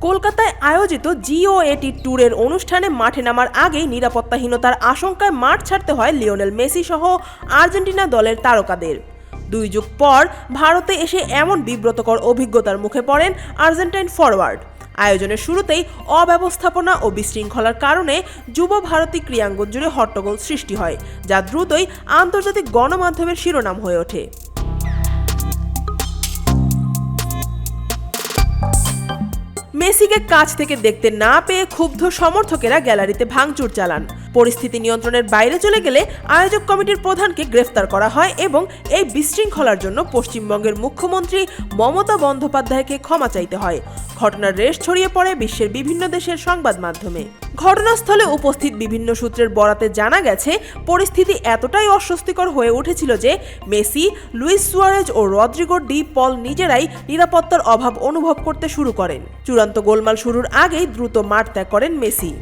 কলকাতায় আয়োজিত GOAT ট্যুরের অনুষ্ঠানে মাঠে নামার আগেই নিরাপত্তাহীনতার আশঙ্কায় মাঠ ছাড়তে হয় লিওনেল মেসি সহ আর্জেন্টিনা দলের তারকাদের। 2 যুগ পর ভারতে এসে এমন বিব্রতকর অভিজ্ঞতার মুখে পড়েন আর্জেন্টাইন ফরওয়ার্ড। আয়োজনের শুরুতেই অব্যবস্থাপনা ও বিশৃঙ্খলার কারণে যুব ভারতী ক্রীড়াঙ্গন জুড়ে হট্টগোল সৃষ্টি হয়, যা দ্রুতই আন্তর্জাতিক গণমাধ্যমের শিরোনাম হয়ে ওঠে। মেসিকে কাছ থেকে দেখতে না পেয়ে ক্ষুব্ধ সমর্থকেরা গ্যালারিতে ভাঙচুর চালান। পরিস্থিতি নিয়ন্ত্রণের বাইরে চলে গেলে আয়োজক কমিটির প্রধানকে গ্রেফতার করা হয় এবং এই বিশৃঙ্খলার জন্য পশ্চিমবঙ্গের মুখ্যমন্ত্রী মমতা বন্দ্যোপাধ্যায়কে ক্ষমা চাইতে হয়। ঘটনার রেশ ছড়িয়ে পড়ে বিশ্বের বিভিন্ন দেশের সংবাদ মাধ্যমে। ঘটনাস্থলে উপস্থিত বিভিন্ন সূত্রের বরাতে জানা গেছে, পরিস্থিতি এতটাই অস্বস্তিকর হয়ে উঠেছিল যে মেসি, লুইস সুয়ারেজ ও রদ্রিগো ডি পল নিজেরাই নিরাপত্তার অভাব অনুভব করতে শুরু করেন। চূড়ান্ত গোলমাল শুরুর আগেই দ্রুত মাঠ ত্যাগ করেন মেসি।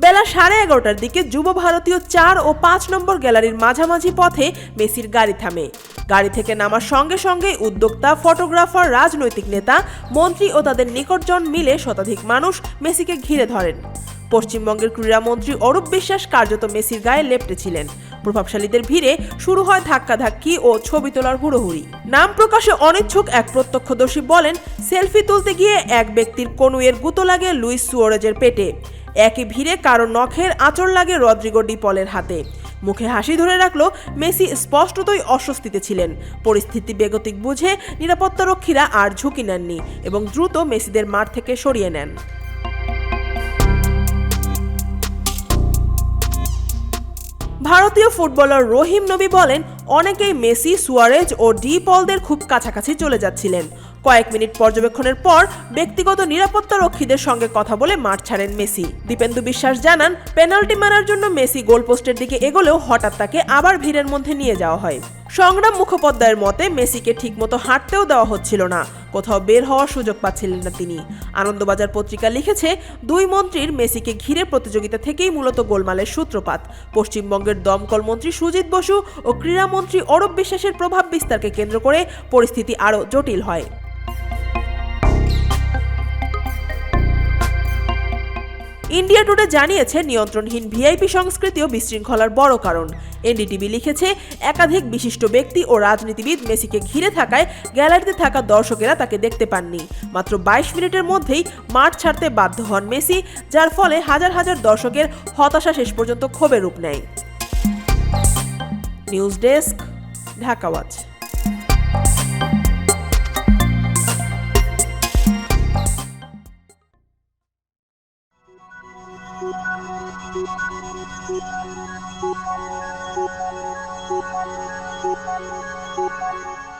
বেলা 11:30টার দিকে যুব ভারতীয় 4 ও 5 নম্বর গ্যালারির মাঝামাঝি পথে মেসির গাড়ি থামে। গাড়ি থেকে নামার সঙ্গে সঙ্গে উদ্যোক্তা, ফটোগ্রাফার, রাজনৈতিক নেতা, মন্ত্রী ও তাদের নিকটজন মিলে শতাধিক মানুষ মেসিকে ঘিরে ধরেন। পশ্চিমবঙ্গের ক্রীড়ামন্ত্রী অরূপ বিশ্বাস কার্যত মেসির গায়ে লেপ্টেছিলেন। প্রভাবশালীদের ভিড়ে শুরু হয় ধাক্কাধাক্কি ও ছবি তোলার হুড়োহুড়ি। নাম প্রকাশে অনিচ্ছুক এক প্রত্যক্ষদর্শী বলেন, সেলফি তুলতে গিয়ে এক ব্যক্তির কনুইয়ের গুঁতো লাগে লুইস সুয়ারেজের পেটে। একই ভিড়ে কারো নখের আঁচড় লাগে রদ্রিগো ডি পলের হাতে। মুখে হাসি ধরে রাখলো মেসি স্পষ্টতই অস্বস্তিতে ছিলেন। পরিস্থিতি বেগতিক বুঝে নিরাপত্তারক্ষীরা আর ঝুঁকি নেননি এবং দ্রুত মেসিদের মাঠ থেকে সরিয়ে নেন। ভারতীয় ফুটবলার রহিম নবী বলেন, অনেকেই মেসি, সুয়ারেজ ও ডি পলদের খুব কাছাকাছি চলে যাচ্ছিলেন। কয়েক মিনিট পর্যবেক্ষণের পর ব্যক্তিগত নিরাপত্তারক্ষীদের সঙ্গে কথা বলে মাঠ ছাড়েন মেসি। দীপেন্দু বিশ্বাস জানান, পেনাল্টি মারার জন্য মেসি গোলপোস্টের দিকে এগোলেও হঠাৎ তাকে আবার ভিড়ের মধ্যে নিয়ে যাওয়া হয়। সংগ্রাম মুখোপাধ্যায়ের মতে, মেসিকে ঠিকমতো হাঁটতেও দেওয়া হচ্ছিল না, কোথাও বের হওয়ার সুযোগ পাচ্ছিলেন না তিনি। আনন্দবাজার পত্রিকা লিখেছে, 2 মন্ত্রীর মেসিকে ঘিরে প্রতিযোগিতা থেকেই মূলত গোলমালের সূত্রপাত। পশ্চিমবঙ্গের দমকল মন্ত্রী সুজিত বসু ও ক্রীড়ামন্ত্রী অরূপ বিশ্বাসের প্রভাব বিস্তারকে কেন্দ্র করে পরিস্থিতি আরও জটিল হয়। ইন্ডিয়া টুডে জানিয়েছে, নিয়ন্ত্রণহীন ভিআইপি সংস্কৃতিও বিশৃঙ্খলার বড় কারণ। এনডিটিভি লিখেছে, একাধিক বিশিষ্ট ব্যক্তি ও রাজনীতিবিদ মেসিকে ঘিরে থাকায় গ্যালারিতে থাকা দর্শকেরা তাকে দেখতে পাননি। মাত্র 22 মিনিটের মধ্যেই মাঠ ছাড়তে বাধ্য হন মেসি, যার ফলে হাজার হাজার দর্শকের হতাশা শেষ পর্যন্ত ক্ষোভে রূপ নেয়। News desk, Dhaka watch. Thank you.